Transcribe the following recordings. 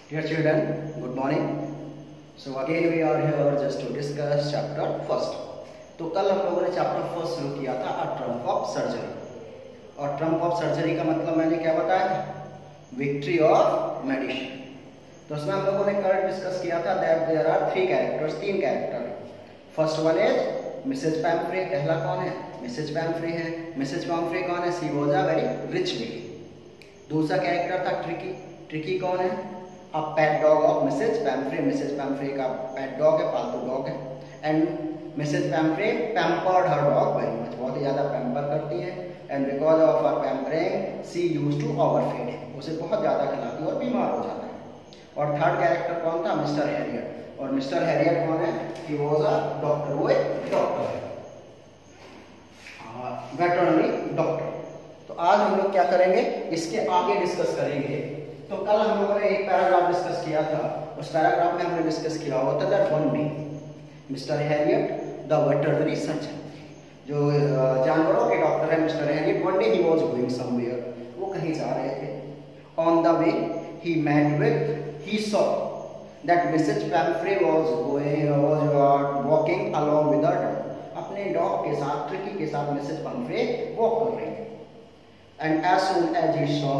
Dear children, good morning. So again we are here just to discuss chapter first. तो कल हम लोगों ने चैप्टर फर्स्ट शुरू किया था अ ट्रम्प ऑफ सर्जरी, और ट्रम्प ऑफ सर्जरी का मतलब मैंने क्या बताया था? Victory of medicine. तो उसमें हम लोगों ने कल डिस्कस किया था दैट देयर आर तीन character. First one is Mrs Pumphrey. पहला कौन है? मिसेज पैम्फ्रे है। मिसेज पैम्फ्रे कौन है? She was a very rich lady. दूसरा कैरेक्टर था ट्रिकी। ट्रिकी कौन है? A pet dog of Mrs Pumphrey. Mrs Pumphrey का पेट डॉग है, पालतू डॉग है। And Mrs Pumphrey pampered her dog very much, बहुत ही ज़्यादा पैम्पर करती है। And because of her pampering she use to overfeed him, उसे बहुत ज़्यादा खिलाती और बीमार हो जाता है। और थर्ड कैरेक्टर कौन था? Mister Harriet. और मिस्टर हैरियट कौन है? ही वॉज अ डॉक्टर, वो एक डॉक्टर है, वेटरनरी डॉक्टर। तो आज हम लोग क्या करेंगे, इसके आगे डिस्कस करेंगे। तो कल हम लोगों ने एक पैराग्राफ डिस्कस किया था, उस पैराग्राफ में हमने डिस्कस किया हुआ था that one day Mr Herriot the veterinary surgeon, जो जानवरों के डॉक्टर है Mr Herriot, one day he was going somewhere, वो कहीं जा रहे थे। On the way he met with, he saw that Mrs Pumphrey was walking along with her dog. अपने डॉग के साथ, ट्रिकी के साथ मिसेज पैम्फ्रे वॉक कर रही थी। And as soon as he saw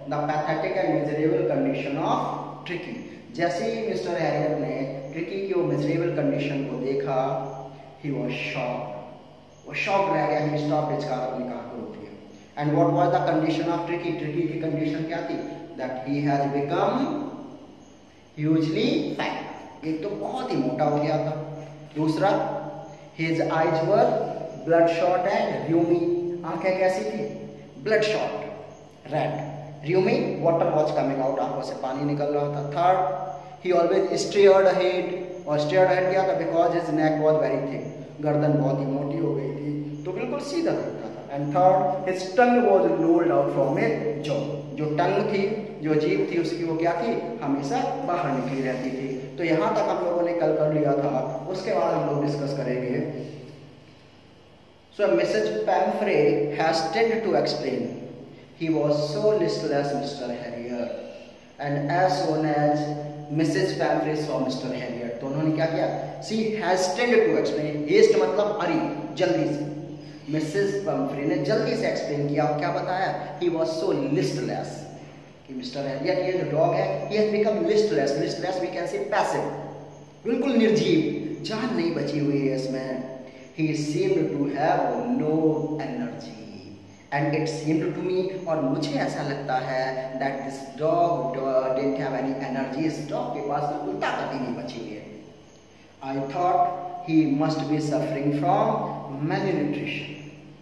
the pathetic and miserable condition of Tricki, जैसे ही मिस्टर हैरियट ने ट्रिकी की वो मिजरेबल कंडीशन को देखा, ही वाज शॉक्ड, वो शॉक रह गया। ही स्टॉप्ड हिज कार, अपनी कार को रोक लिया। And what was the condition of Tricki? Tricki की कंडीशन क्या थी? That he has become hugely fat, एक तो बहुत ही मोटा हो गया था। दूसरा, his eyes were bloodshot and rheumy, आंखें कैसी थी? Bloodshot, red, rheumy, water was coming out, आंखों से पानी निकल रहा था। Third, he always stared ahead, और स्टेयर्ड अहेड क्या था? Because his neck was very thick, गर्दन बहुत ही मोटी हो गई थी, तो बिल्कुल सीधा दिखता था। And third, his tongue was lolled out from his jaw, जो टंग थी, जो जीभ थी उसकी, वो क्या थी? हमेशा बाहर निकली रहती थी। तो यहाँ तक हम लोगों ने कल कर लिया था, उसके बाद हम लोग डिस्कस करेंगे। So Mrs Pumphrey has tend to explain he was so listless Mr. Harriet, and as soon as Mrs. Pamphray saw Mr. Harriet, तो उन्होंने क्या किया? She hastened to explain, haste मतलब हरी, जल्दी से। मिसेज पैम्फ्रे ने जल्दी से एक्सप्लेन किया, और क्या बताया? He was so listless, कि मिस्टर हैरियट, ये जो डॉग है, he has become listless, listless we can say passive, बिल्कुल निर्जीव, जान नहीं बची हुई है इसमें। He seemed to have no energy, and it seemed to me, और मुझे ऐसा लगता है that this dog didn't have any energy, इस डॉग के पास बिल्कुल ताकत ही नहीं बची हुई है। I thought he must be suffering from malnutrition,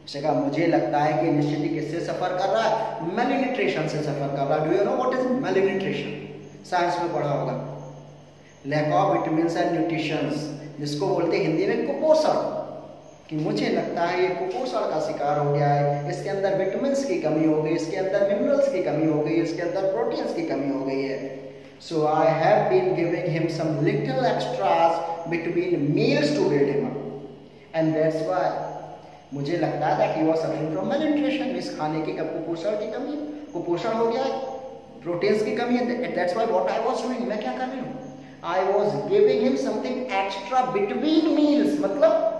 उसने कहा मुझे लगता है कि निश्चित ही किससे सफर कर रहा है? malnutrition से सफर कर रहा है। Do you know what is malnutrition? Science में पढ़ा होगा, lack of vitamins and nutrition, जिसको बोलते हैं हिंदी में कुपोषण, कि मुझे लगता है ये कुपोषण का शिकार हो गया है, इसके अंदर विटामिन्स की कमी हो गई, इसके अंदर मिनरल्स की कमी हो गई, इसके अंदर प्रोटीन्स की कमी हो गई है। So I have been giving him some little extras between meals to build him up, and that's why, मुझे लगता है that he was suffering from malnutrition, इस खाने की कुपोषण की कमी, कुपोषण हो गया है, प्रोटीन्स की कमी है। That's why what I was doing, मैं क्या कर रही हूँ? आई was giving him something extra between meals, मतलब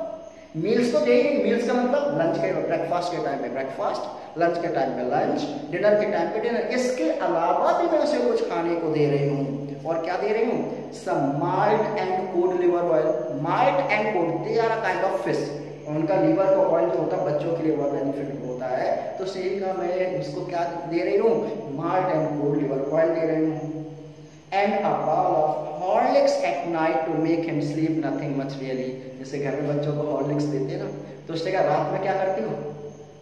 मील्स तो देंगे, मील्स का मतलब लंच के, ब्रेकफास्ट के टाइम पे ब्रेकफास्ट, लंच के टाइम पे लंच, डिनर के टाइम पे डिनर, इसके अलावा भी मैं उसे कुछ खाने को दे रही हूँ। और क्या दे रही हूँ? Some malt and cod liver oil, malt and cod, they are a kind of fish, उनका लीवर का ऑयल जो होता है बच्चों के लिए बहुत बेनिफिट होता है, तो सेम का मैं उसको क्या दे रही हूँ? Malt and cod liver oil दे रही हूँ। And a bowl of Horlicks at night to make him sleep, nothing much really, जैसे घर में बच्चों को हॉर्लिक्स देते हैं ना, तो उसने कहा रात में क्या करती हो?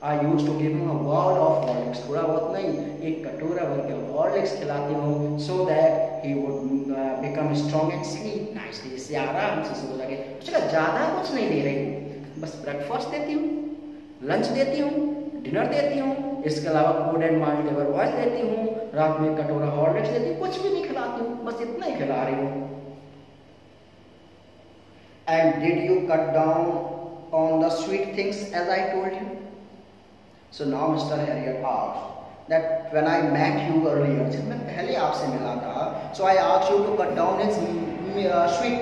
I use to give him a bowl of Horlicks, थोड़ा बहुत नहीं, एक कटोरा भर के हॉर्लिक्स खिलाती हूँ, so that he would become strong and sleep nicely, इससे आराम से सो सके। उसने कहा ज़्यादा कुछ नहीं दे रही, बस ब्रेकफास्ट देती हूँ, लंच देती हूँ, डिनर देती हूँ, इसके अलावा code and malt liver oil देती हूँ, रात में कटोरा हॉर्लिक्स देती हूँ, कुछ भी नहीं खिलाती हूँ, बस इतना ही खिला रही हूँ। And did you cut down on the sweet things as I told you? So now Mr. Harriet asked, that when I met you earlier, जब मैं पहले आपसे मिला था, so I asked you to cut down his sweet.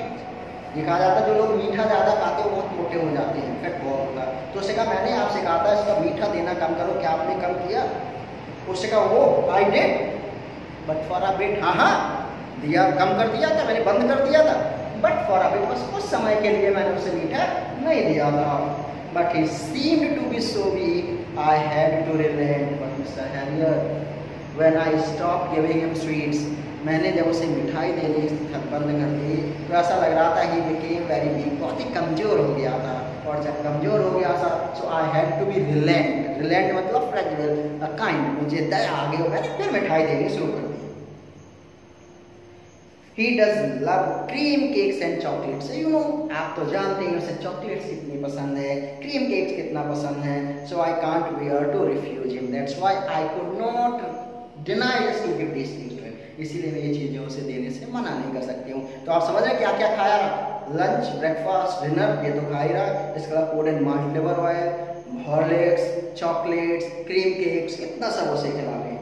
ये कहा जाता है जो लोग मीठा ज़्यादा खाते हैं वो बहुत मोटे हो जाते हैं, फैट बहुत होता है। तो उसने कहा मैंने आपसे कहा था इसका मीठा देना कम करो, क्या आपने कम किया? उसने कहा वो I did but for a bit. हाँ हाँ दिया, कम कर दिया था, मैंने बंद कर दिया था, बट फॉर अ बिट, बस कुछ समय के लिए मैंने उसे मीठा नहीं दिया था। But he seemed to be so weak I had to relent, but Mr. Harrier, when I stopped giving him sweets, मैंने जब उसे मिठाई देनी बंद कर दी तो ऐसा लग रहा था he became very weak, बहुत ही कमज़ोर हो गया था। और जब कमज़ोर हो गया था so I had to be relent मतलब fragile, kind, मुझे दया आ गई, मैंने फिर मिठाई देनी शुरू कर दी। He does love cream cakes and chocolates. So you know, आप तो जानते हैं उसे चॉकलेट्स कितनी पसंद है, क्रीम केक्स कितना पसंद है। So I can't bear to refuse him. That's why I could not deny us to give these things to him. इसीलिए मैं ये चीज़ें उसे देने से मना नहीं कर सकती हूँ। तो आप समझ रहे हैं क्या क्या खाया रहा? लंच, ब्रेकफास्ट, डिनर, ये तो खा ही रहा। इसके बाद food and malt liver oil, Horlicks, chocolates, cream cakes, इतना सब उसे खिला रही थी।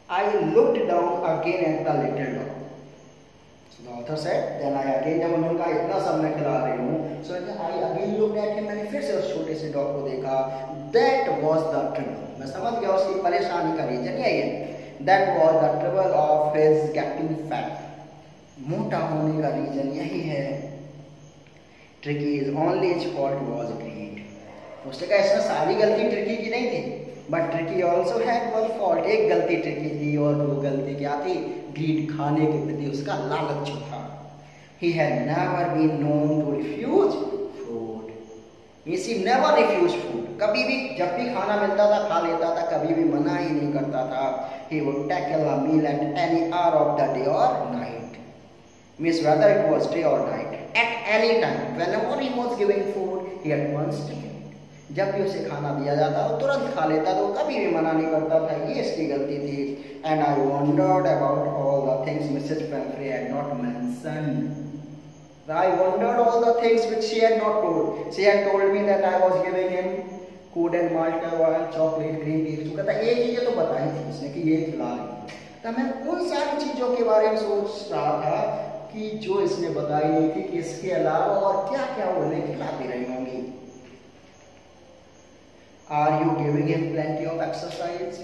I looked down again at the little dog. So the author said, then I again, जब उन्होंने कहा इतना सब मैं खिला रही हूँ, so I again looked at him, मैंने फिर से उस छोटे से डॉग को देखा। That was the trouble. मैं समझ गया उसकी परेशानी का रीजन यही है। That was the trouble of his getting fat. मोटा होने का रीजन यही है। Tricky's only fault was greed. उसने कहा इसमें सारी गलती ट्रिकी की नहीं थी, but tricky also had one fault, एक गलती ट्रिकी थी और वो गलती क्या थी? ग्रीड, खाने के प्रति उसका लालच जो था। He had never been known to refuse food. He never refused food. कभी भी जब भी खाना मिलता था खा लेता था, कभी भी मना ही नहीं करता था। He would tackle a meal at any hour of the day or night. Means whether it was day or night, at any time, whenever he was giving food, he at once taken. जब भी उसे खाना दिया जाता वो तुरंत खा लेता, तो कभी भी मना नहीं करता था, ये इसकी गलती थी। And I wondered about all the things Mrs Pumphrey had not mentioned. I wondered all the things which she had not told. She had told me that I was giving him food and malt oil, chocolate, cream cakes, तो कहता ये चीजें तो बताई थी उसने कि ये खिला रही। तो मैं उन सारी चीजों के बारे में सोच रहा था कि जो इसने बताई नहीं थी कि इसके अलावा और क्या क्या वो उन्हें खिलाती रही होंगी। Are you giving him plenty of exercise?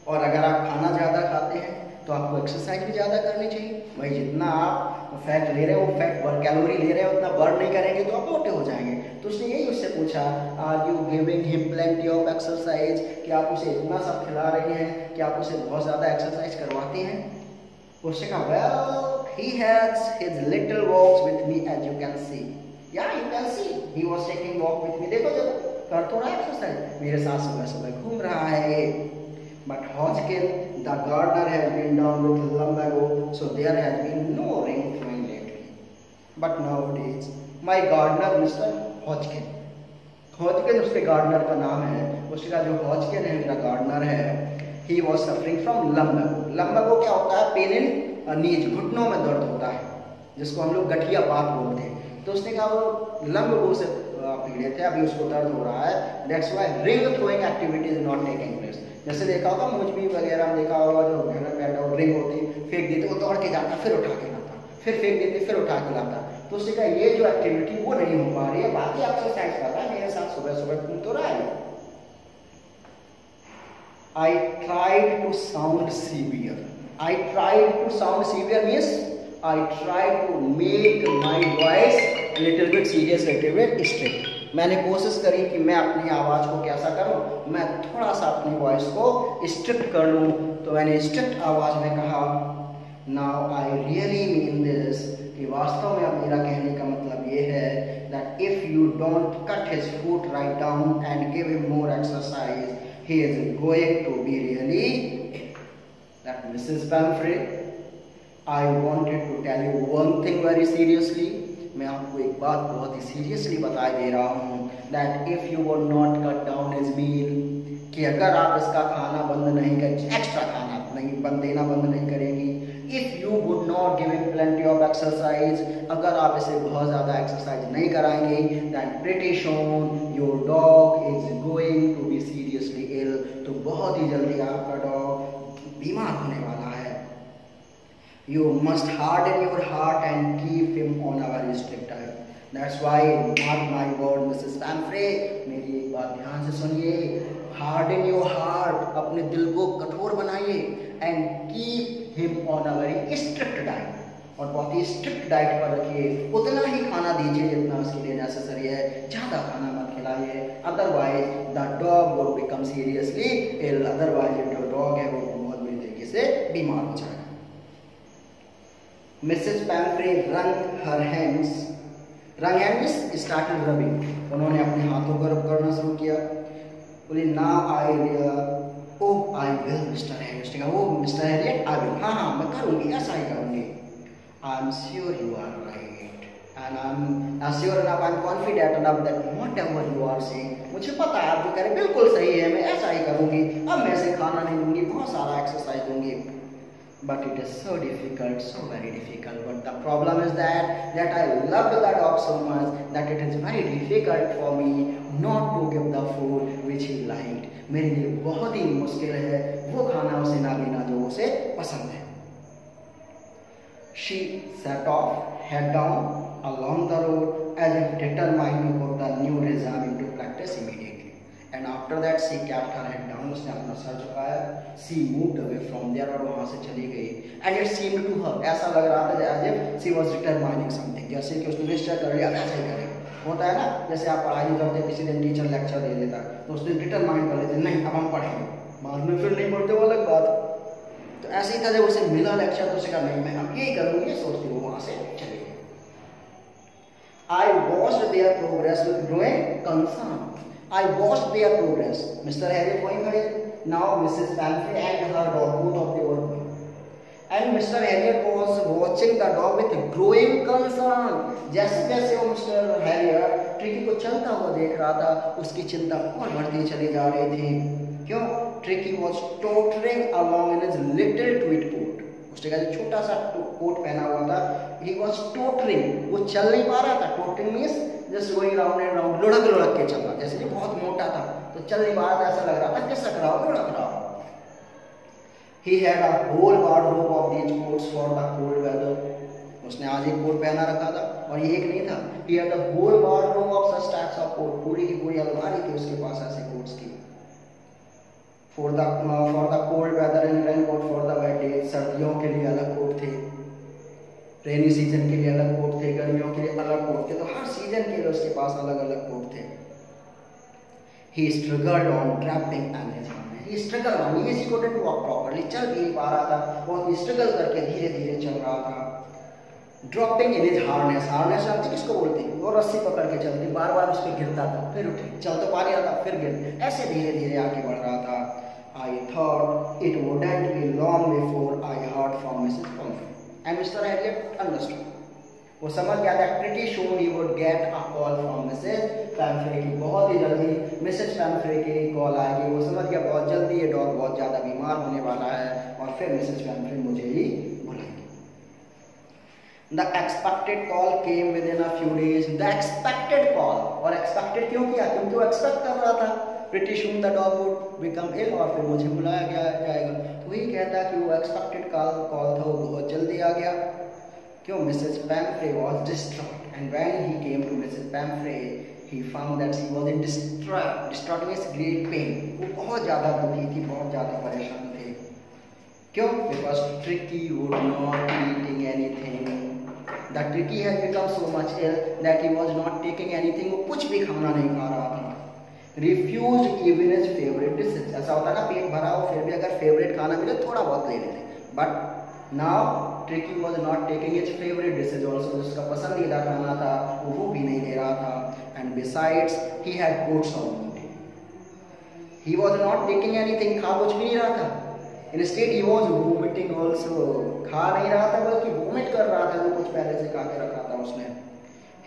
और अगर आप खाना ज़्यादा खाते हैं तो आपको एक्सरसाइज भी ज़्यादा करनी चाहिए। भाई जितना आप फैट ले रहे हो, फैट कैलोरी ले रहे हो, उतना बर्न नहीं करेंगे तो आप मोटे हो जाएंगे। तो उसने यही उससे पूछा, Are you giving him plenty of exercise? कि आप उसे इतना सब खिला रहे हैं कि आप उसे बहुत ज़्यादा एक्सरसाइज करवाते हैं? उसने कहा, Well, he has his little walks with me as you can see. Yeah, you can see. He was taking walk with me. देखो जब कर तो रहा है एक्सरसाइज, मेरे साथ सुबह सुबह घूम रहा है। But Hodgkin, the gardener, has been down with lumbago, so there has been no rain flowing lately. But nowadays, my gardener, Mr. Hodgkin, Hodgkin उसके गार्डनर का नाम है, उसका जो Hodgkin है मेरा गार्डनर है, he was suffering from lumbago. lumbago क्या होता है? पेन इन नीज, घुटनों में दर्द होता है, जिसको हम लोग गठिया बात बोलते हैं। तो उसने कहा वो lumbago से पीड़ित थे, अभी उसको दर्द हो रहा है। That's why ring throwing activity is not taking place. जैसे देखा होगा मुझमी वगैरह में देखा होगा, जो घर में पैदा हो रिंग होती, फेंक देते, वो दौड़ के जाता, फिर उठा के लाता, फिर फेंक देते, फिर उठा के लाता। तो उसने कहा ये जो एक्टिविटी वो नहीं हो पा रही है, बाकी एक्सरसाइज कर रहा है, मेरे साथ सुबह सुबह घूम तो रहा है। I tried to sound severe. I tried to sound severe means I tried to make my voice little bit serious, little bit strict. मैंने कोशिश करी कि मैं अपनी आवाज़ को कैसा करूं, मैं थोड़ा सा अपनी वॉइस को स्ट्रिक्ट कर लूं। तो मैंने स्ट्रिक्ट आवाज़ में कहा, Now I really mean this, कि वास्तव में मेरा कहने का मतलब ये है that if you don't cut his foot right down and give him more exercise, he is going to be really ill. That Mrs. Pumphrey, I wanted to tell you one thing very seriously. मैं आपको एक बात बहुत ही seriously बता दे रहा हूँ, that if you would not cut down his meal, कि अगर आप इसका खाना बंद नहीं करेंगे, एक्स्ट्रा खाना नहीं देना बंद नहीं करेंगी, if you would not give him plenty of exercise, अगर आप इसे बहुत ज़्यादा एक्सरसाइज नहीं कराएंगे, then pretty soon your dog is going to be seriously ill, तो बहुत ही जल्दी आपका डॉग बीमार होने वाला है। You must harden your heart and keep him on a very strict diet. That's why, mark my word, Mrs. Pamphray, मेरी एक बात ध्यान से सुनिए, harden your heart, अपने दिल को कठोर बनाइए, and keep him on a very strict diet. और बहुत ही स्ट्रिक्ट डाइट पर रखिए, उतना ही खाना दीजिए जितना उसके लिए नेसेसरी है, ज़्यादा खाना मत खिलाइए, otherwise the dog would become seriously ill, otherwise जो डॉग है वो बहुत बुरी तरीके से बीमार हो जाएगा। मिसेज पैम्फ्रे रंग हर हैंड्स, रंग हैंड्स स्टार्टेड रबिंग, उन्होंने अपने हाथों को रब करना शुरू किया। बोली ना I oh I will Mr Herriot, वो मिस्टर हैरियट आई विल, हाँ हाँ मैं करूँगी, ऐसा ही करूँगी। I am sure you are right and I am sure enough, I am confident enough that whatever you are saying, मुझे पता है आप जो कह रहे बिल्कुल सही है, मैं ऐसा ही करूँगी, अब मैं ऐसे खाना नहीं दूंगी, बहुत सारा एक्सरसाइज दूंगी। But it is so difficult, so very difficult. But the problem is that I loved the dog so much that it is very difficult for me not to give the food which he liked. मेरे लिए बहुत ही मुश्किल है वो खाना उसे ना देना जो उसे पसंद है। She set off, head down along the road as if determined to put the new regime into practice immediately. And after that she kept her head down, उसने अपना sir झुकाया, she moved away from there, और वहाँ से चली गई। And it seemed to her, ऐसा लग रहा था as if she was determining something, जैसे कि उसने निश्चय कर लिया ऐसे ही करेगा। होता है ना, जैसे आप पढ़ाई करते किसी दिन टीचर लेक्चर दे देता तो उसने डिटरमाइन कर लेते नहीं अब हम पढ़ेंगे, बाद में फिर नहीं पढ़ते वो अलग बात। तो ऐसे ही था, जब उसे मिला लेक्चर तो उसे कहा नहीं मैं अब यही करूँगी, सोचती वो वहाँ से चली गई। I watched their progress with growing concern. I watched their progress. Mr. Harriet going ahead. Now Mrs. Pamphray and her dog, both of them were going. And Mr. Harriet was watching the dog with growing concern. जैसे जैसे वो Mr. Harriet tricky को चलता हुआ देख रहा था, उसकी चिंता और बढ़ती चली जा रही थी। क्यों? Tricky was tottering along in his little tweed coat. उसने का छोटा सा कोट पहना हुआ था, he was tottering, वो चल नहीं पा रहा था। tottering means just going round and round, लुढ़क लुढ़क के चल रहा, जैसे कि बहुत मोटा था तो चल नहीं पा रहा था, ऐसा लग रहा था खिसक रहा हो, लुढ़क रहा हो। He had a whole wardrobe of these coats for the cold weather. उसने आज एक कोट पहना रखा था और ये एक नहीं था। He had a whole wardrobe of such types of coat, पूरी की पूरी अलमारी थी उसके पास ऐसे कोट्स की। For the cold weather and raincoat for the wet days, सर्दियों के लिए अलग कोट थे, रेनी सीजन के लिए अलग कोट थे, गर्मियों के लिए अलग कोट थे, तो हर सीजन के लिए उसके पास अलग अलग कोट थे। He struggled on trapping and his harness. He struggled on, he couldn't walk properly, चल भी नहीं पा रहा था, बहुत स्ट्रगल करके धीरे धीरे चल रहा था। Dropping in his harness, harness जानते किसको बोलते हैं? वो रस्सी पकड़ के चलती, बार बार उस पर गिरता था, फिर उठे, चल तो पा रहा था, फिर गिर, ऐसे धीरे धीरे आगे बढ़ रहा था। I thought it wouldn't be long before I heard from Mrs. Pamphray. And Mr. Harriet understood. वो समझ गया था pretty soon he would get a call from Mrs. Pamphray की, बहुत ही जल्दी Mrs. Pamphray की कॉल आएगी। वो समझ गया बहुत जल्दी ये डॉग बहुत ज़्यादा बीमार होने वाला है और फिर Mrs. Pamphray मुझे ही बुलाएंगी। The expected call came within a few days. The expected call, और expected क्यों किया? क्योंकि वो expect कर रहा था pretty soon the dog would become ill और फिर मुझे बुलाया जाएगा। तो वही कहता कि वो expected call था वो बहुत जल्दी आ गया। क्यों? Mrs. Pamphray was distraught, and when he came to Mrs. Pamphray, he found that she was in distraught. Distraught means great pain. वो बहुत ज़्यादा दुखी थी, बहुत ज़्यादा परेशान थे। क्यों? Because Tricky would not eating anything. The Tricky had become so much ill that he was not taking anything. वो कुछ भी खाना नहीं खा रहा था। Refused even his favorite dishes. ऐसा होता है ना, पेट भरा हो फिर भी अगर फेवरेट खाना मिले थोड़ा बहुत ले लेते। But now Tricky was not taking his favorite dishes also. जिसका पसंदीदा खाना था वो भी नहीं ले रहा था। And besides, he had coats on him. He was not taking anything. खा कुछ भी नहीं रहा था। Instead, he was vomiting also. खा नहीं रहा था बल्कि वोमिट कर रहा था जो कुछ पहले से खा के रखा था उसने।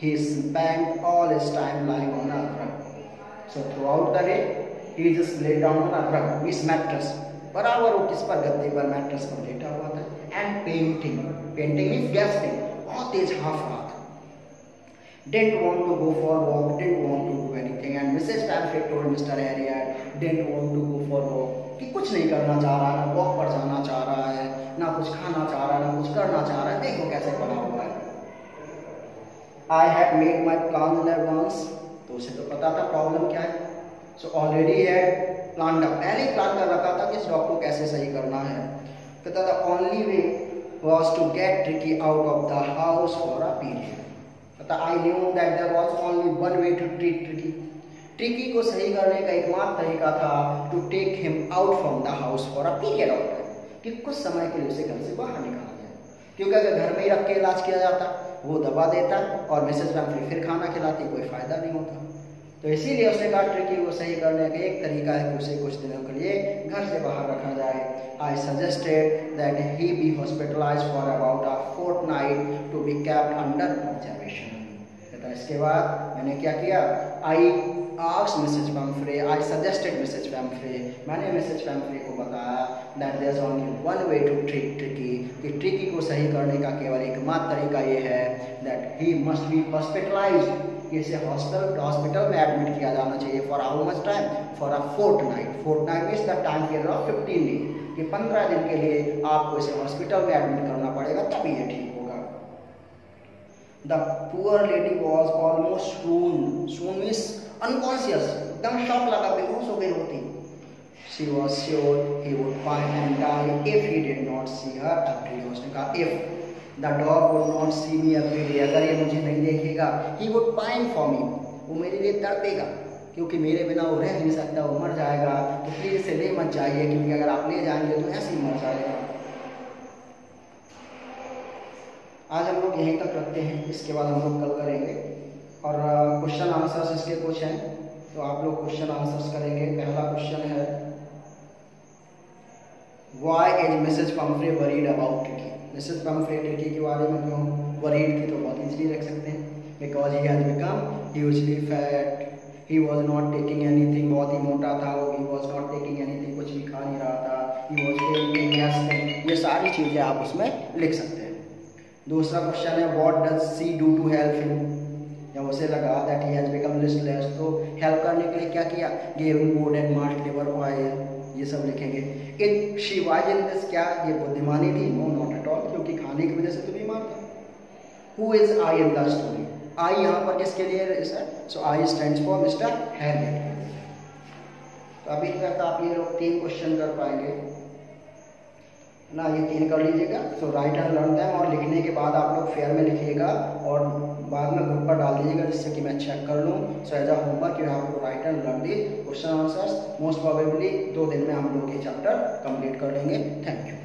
He spent all his time lying on a rug. So throughout the day, he just lay down on a rug, means mattress. बराबर वो किस पर, गद्दे पर, मैट्रेस पर लेटा हुआ था। एंड पेंटिंग मीन्स गैस्पिंग, बहुत तेज हाँफ रहा था। Didn't want to go for a walk, didn't want to do anything, and Mrs. Pamphray told Mr. Harriet didn't want to go for walk, कि कुछ नहीं करना चाह रहा है, ना वॉक पर जाना चाह रहा है, ना कुछ खाना चाह रहा है, ना कुछ करना चाह रहा है। देखो कैसे पड़ा हुआ है। I have made my plan in advance, तो उसे तो पता था प्रॉब्लम क्या है। सो ऑलरेडी हैड प्लान, पहले ही प्लान कर रखा था कि इस डॉग को कैसे सही करना है। कहता था only way was to get Tricky out of the house for a period. कहता I knew that there was only one way to treat Tricky. Tricky को सही करने का एकमात्र तरीका था to take him out from the house for a period of time, कि कुछ समय के लिए उसे घर से बाहर निकाला जाए। क्योंकि अगर घर में ही रख के इलाज किया जाता, वो दवा देता और मिसेज पैम्फ्रे फिर खाना खिलाती, कोई फायदा नहीं होता। तो इसीलिए उसने कहा ट्रिकी को सही करने का एक तरीका है कि उसे कुछ दिनों के लिए घर से बाहर रखा जाए। I suggested that he be hospitalised for about a fortnight to be kept under observation. कहता इसके बाद मैंने क्या किया, I asked Mrs Pumphrey, I suggested Mrs Pumphrey, मैंने मिसेज पैम्फ्रे को बताया that there is only one way to treat Tricki, कि ट्रिकी को सही करने का केवल एकमात्र तरीका ये है that he must be hospitalised, इसे हॉस्पिटल में एडमिट किया जाना चाहिए। For how much time, for a fortnight. Fortnight means the time period of 15 days, कि 15 दिन के लिए आपको इसे हॉस्पिटल में एडमिट करना पड़ेगा, तभी ये ठीक होगा। The poor lady was almost soon means unconscious, एकदम शॉक लगा, बेहोश हो गई होती। She was sure he would pine and die if he did not see her every day. उसने कहा if the dog would not see me every day, अगर ये मुझे नहीं देखेगा, he would pine for me, वो मेरे लिए तड़पेगा, क्योंकि मेरे बिना वो रह नहीं सकता, वो मर जाएगा। तो प्लीज इसे ले मत जाइए, क्योंकि अगर आप ले जाएंगे तो ऐसे ही मर जाएगा। आज हम लोग यहीं तक रखते हैं, इसके बाद हम लोग कल करेंगे। और क्वेश्चन आंसर्स इसके कुछ हैं, तो आप लोग क्वेश्चन आंसर्स करेंगे। पहला क्वेश्चन है Why is Mrs. Pumphrey worried about Tricky? Mrs Pomfrey tricky के बारे में क्यों वरीड थी, तो बहुत इजीली रख सकते हैं। Because he has become hugely fat, he was not taking anything, बहुत ही मोटा था वो, he was not taking anything, कुछ भी खा नहीं रहा था, ही वॉज टेकिंग रेस्ट, ये सारी चीज़ें आप उसमें लिख सकते हैं। दूसरा क्वेश्चन है what does she do to help him, जब उसे लगा that he has become listless, तो हेल्प करने के लिए क्या किया, give him good and malt liver oil, ये सब लिखेंगे। In she was in this, क्या ये बुद्धिमानी थी, नो नॉट एट ऑल, क्योंकि खाने की वजह से तो बीमार था। Who is I in the story, I यहाँ पर किसके लिए है, so I stands for Mr Herriot. तो अभी तक आप ये लोग 3 क्वेश्चन कर पाएंगे ना, ये 3 कर लीजिएगा। सो राइट एंड लर्न देम, और लिखने के बाद आप लोग फेयर में लिखिएगा और बाद में ग्रुप पर डाल दीजिएगा, जिससे कि मैं चेक कर लूँ। So as a homework you have to write and learn the question answers. Most probably 2 दिन में हम लोग ये चैप्टर कंप्लीट कर लेंगे। Thank you.